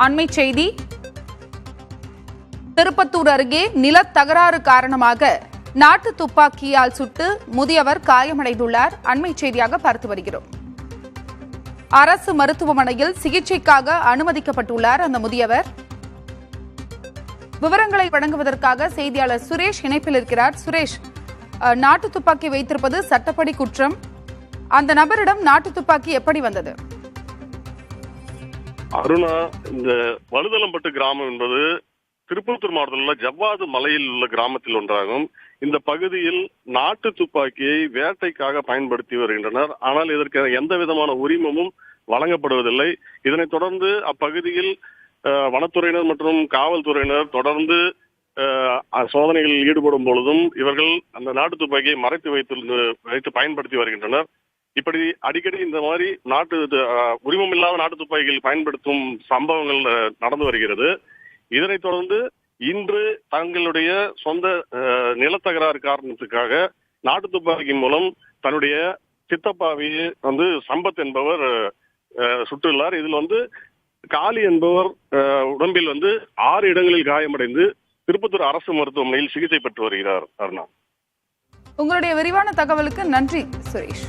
அண்மை செய்தி. திருப்பத்தூர் அருகே நிலத்தகராறு காரணமாக நாட்டு துப்பாக்கியால் சுட்டு முதியவர் காயமடைந்துள்ளார். அண்மை செய்தியாக பார்த்து வருகிறோம். அரசு மருத்துவமனையில் சிகிச்சைக்காக அனுமதிக்கப்பட்டுள்ளார் அந்த முதியவர். விவரங்களை வழங்குவதற்காக செய்தியாளர் சுரேஷ் இணைப்பில் இருக்கிறார். சுரேஷ், நாட்டு துப்பாக்கி வைத்திருப்பது சட்டப்படி குற்றம். அந்த நபரிடம் நாட்டு துப்பாக்கி எப்படி வந்தது? அருணா, இந்த வழுதலம்பட்டு கிராமம் என்பது திருப்பத்தூர் மாவட்டத்தில் உள்ள ஜவ்வாது மலையில் உள்ள கிராமத்தில் ஒன்றாகும். இந்த பகுதியில் நாட்டு துப்பாக்கியை வேட்டைக்காக பயன்படுத்தி வருகின்றனர். ஆனால் இதற்கு எந்த விதமான உரிமமும் வழங்கப்படுவதில்லை. இதனைத் தொடர்ந்து அப்பகுதியில் வனத்துறையினர் மற்றும் காவல்துறையினர் தொடர்ந்து சோதனைகளில் ஈடுபடும் பொழுதும் இவர்கள் அந்த நாட்டு துப்பாக்கியை மறைத்து வைத்து பயன்படுத்தி வருகின்றனர். இப்படி அடிக்கடி இந்த மாதிரி உரிமம் இல்லாத நாட்டு துப்பாக்கிகள் பயன்படுத்தும் சம்பவங்கள் நடந்து வருகிறது. இதனைத் தொடர்ந்து இன்று தங்களுடைய சொந்த நிலத்தகராறு காரணத்துக்காக நாட்டு துப்பாக்கியின் மூலம் தன்னுடைய சித்தப்பாவை சம்பத் என்பவர் சுட்டுள்ளார். இதில் காளி என்பவர் உடம்பில் 6 இடங்களில் காயமடைந்து திருப்பத்தூர் அரசு மருத்துவமனையில் சிகிச்சை பெற்று வருகிறார். அருணா, உங்களுடைய விரிவான தகவலுக்கு நன்றி சுரேஷ்.